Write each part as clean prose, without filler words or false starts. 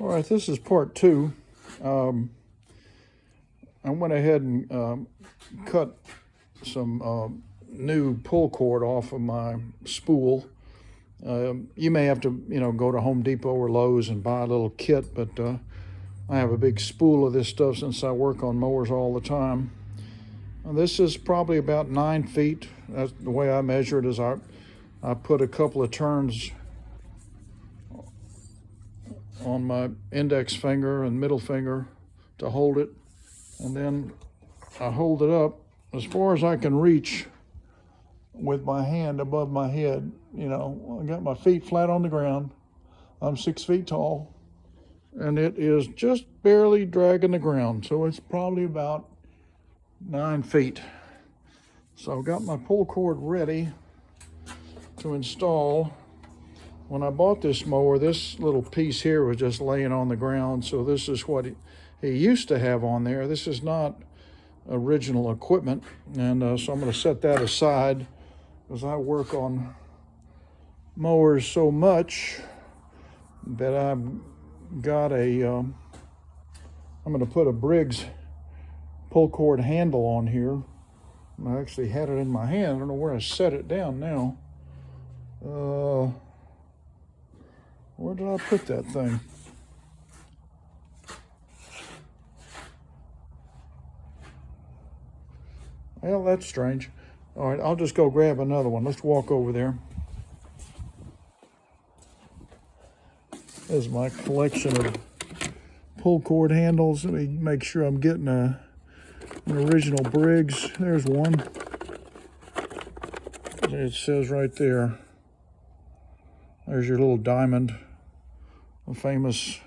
All right, this is part two. I went ahead and cut some new pull cord off of my spool. You may have to, go to Home Depot or Lowe's and buy a little kit, but I have a big spool of this stuff since I work on mowers all the time. This is probably about 9 feet. That's the way I measure it. Is I put a couple of turns on my index finger and middle finger to hold it, and then I hold it up as far as I can reach with my hand above my head. I got my feet flat on the ground. I'm 6 feet tall, and it is just barely dragging the ground, so it's probably about 9 feet. So I've got my pull cord ready to install. When I bought this mower, this little piece here was just laying on the ground, so this is what he used to have on there. This is not original equipment, and so I'm going to set that aside because I work on mowers so much that I've got I'm going to put a Briggs pull cord handle on here. I actually had it in my hand. I don't know where I set it down now. Where did I put that thing? Well, that's strange. All right, I'll just go grab another one. Let's walk over there. There's my collection of pull cord handles. Let me make sure I'm getting an original Briggs. There's one. It says right there. There's your little diamond. A famous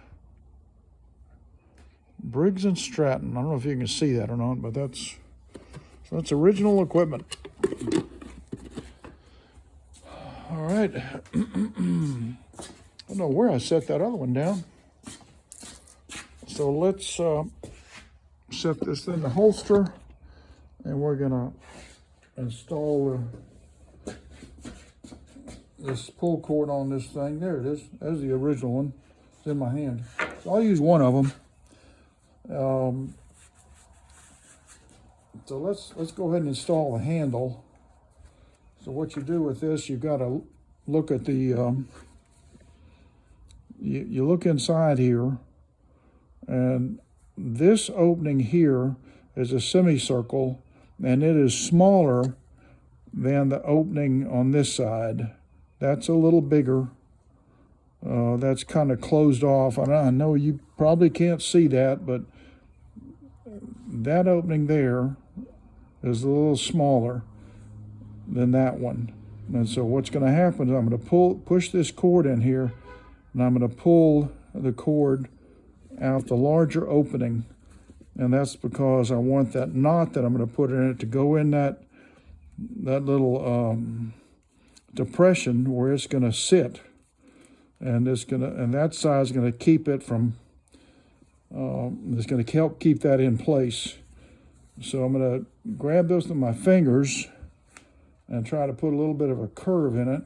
Briggs and Stratton. I don't know if you can see that or not, but that's original equipment. All right. I don't know where I set that other one down. So let's set this in the holster, and we're gonna install this pull cord on this thing. There it is. There's the original one. It's in my hand. So I'll use one of them. So let's go ahead and install the handle. So what you do with this, you've got to look at the you look inside here, and this opening here is a semicircle, and it is smaller than the opening on this side. That's a little bigger. That's kind of closed off. I know you probably can't see that, but that opening there is a little smaller than that one. And so what's going to happen is I'm going to push this cord in here, and I'm going to pull the cord out the larger opening. And that's because I want that knot that I'm going to put in it to go in that little depression where it's going to sit. And that side is going to keep it from, it's going to help keep that in place. So I'm going to grab this with my fingers and try to put a little bit of a curve in it,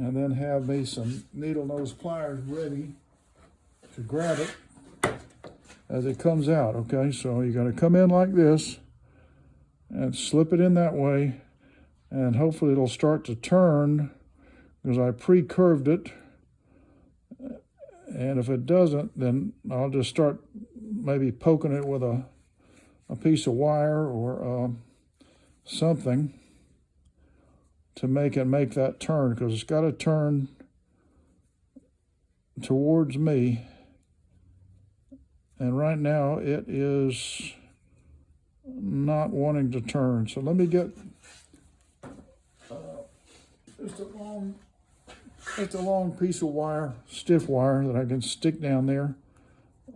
and then have me some needle nose pliers ready to grab it as it comes out. Okay, so you're going to come in like this and slip it in that way, and hopefully it'll start to turn because I pre-curved it. And if it doesn't, then I'll just start maybe poking it with a piece of wire or something to make that turn, because it's got to turn towards me. And right now it is not wanting to turn. So let me get just a long piece of wire, stiff wire, that I can stick down there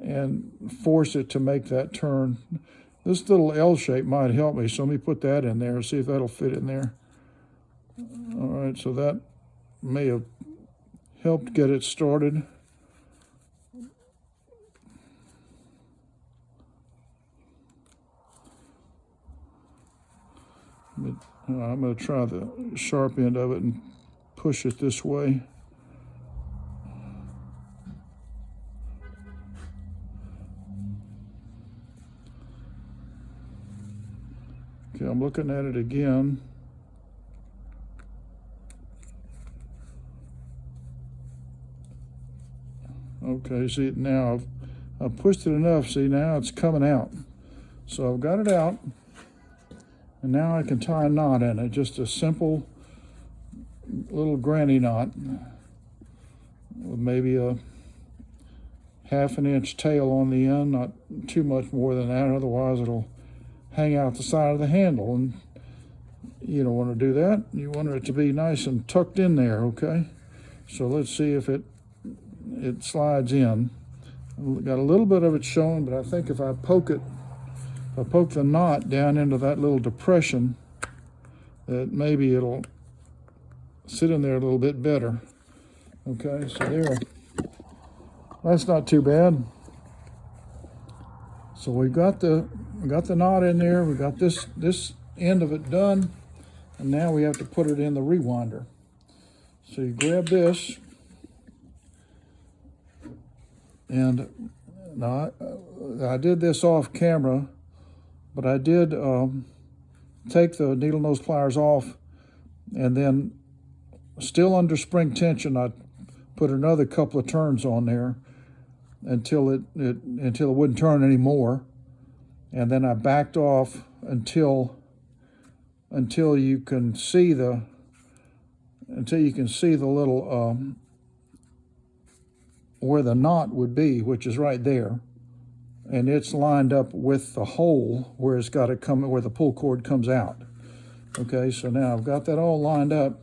and force it to make that turn. This little L shape might help me, so let me put that in there and see if that'll fit in there. All right, so that may have helped get it started. I'm going to try the sharp end of it and push it this way. I'm looking at it again. Okay, see, now I've pushed it enough. See, now it's coming out. So I've got it out, and now I can tie a knot in it. Just a simple little granny knot with maybe a 1/2 inch tail on the end, not too much more than that, otherwise it'll hang out the side of the handle, and you don't want to do that. You want it to be nice and tucked in there, okay? So let's see if it slides in. Got a little bit of it showing, but I think if I poke the knot down into that little depression, that maybe it'll sit in there a little bit better. Okay, so there. That's not too bad. So we got the knot in there. We got this end of it done, and now we have to put it in the rewinder. So you grab this, and now I did this off camera, but I did take the needle nose pliers off, and then still under spring tension, I put another couple of turns on there until it wouldn't turn anymore, and then I backed off until you can see the little where the knot would be, which is right there, and it's lined up with the hole where it's got to come, where the pull cord comes out. Okay, so now I've got that all lined up.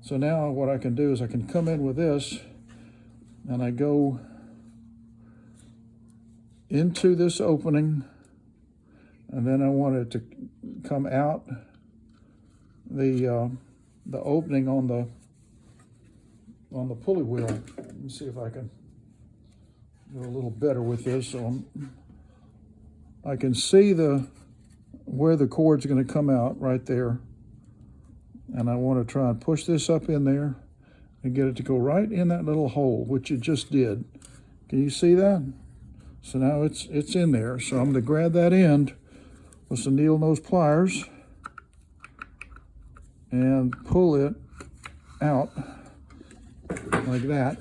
So now what I can do is I can come in with this, and I go into this opening, and then I want it to come out the opening on the pulley wheel. Let me see if I can do a little better with this. So I can see where the cord's going to come out right there, and I want to try and push this up in there and get it to go right in that little hole, which it just did. Can you see that? So now it's in there. So I'm going to grab that end with some needle nose pliers and pull it out like that.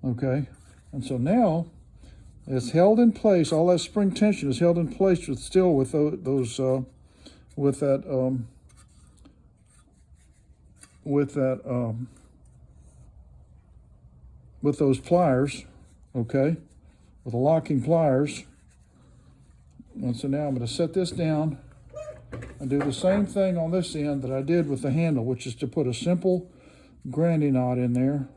Okay, and so now it's held in place. All that spring tension is held in place with those pliers, okay, with the locking pliers. And so now I'm going to set this down and do the same thing on this end that I did with the handle, which is to put a simple granny knot in there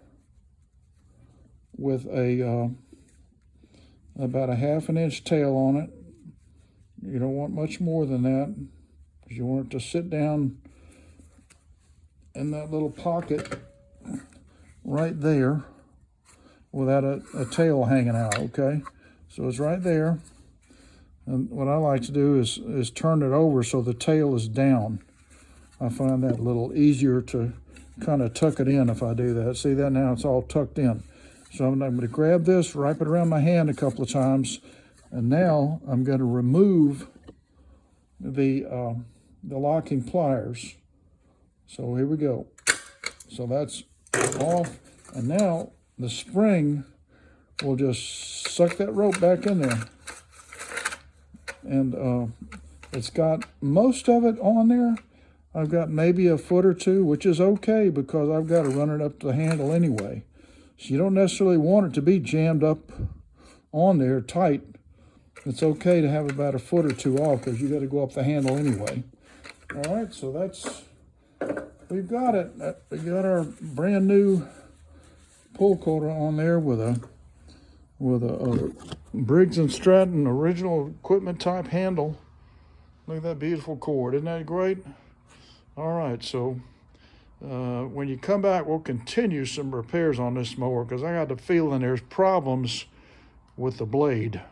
with about a 1/2 inch tail on it. You don't want much more than that, because you want it to sit down in that little pocket right there without a tail hanging out, okay? So it's right there. And what I like to do is turn it over so the tail is down. I find that a little easier to kind of tuck it in if I do that. See that now? It's all tucked in. So I'm going to grab this, wrap it around my hand a couple of times, and now I'm going to remove the locking pliers. So here we go. So that's off, and now the spring will just suck that rope back in there. And it's got most of it on there. I've got maybe a foot or two, which is okay because I've got to run it up to the handle anyway. So you don't necessarily want it to be jammed up on there tight. It's okay to have about a foot or two off because you got to go up the handle anyway. All right, so we've got it. We got our brand new pull cord on there with a Briggs & Stratton original equipment type handle. Look at that beautiful cord. Isn't that great? All right, so when you come back, we'll continue some repairs on this mower because I got the feeling there's problems with the blade.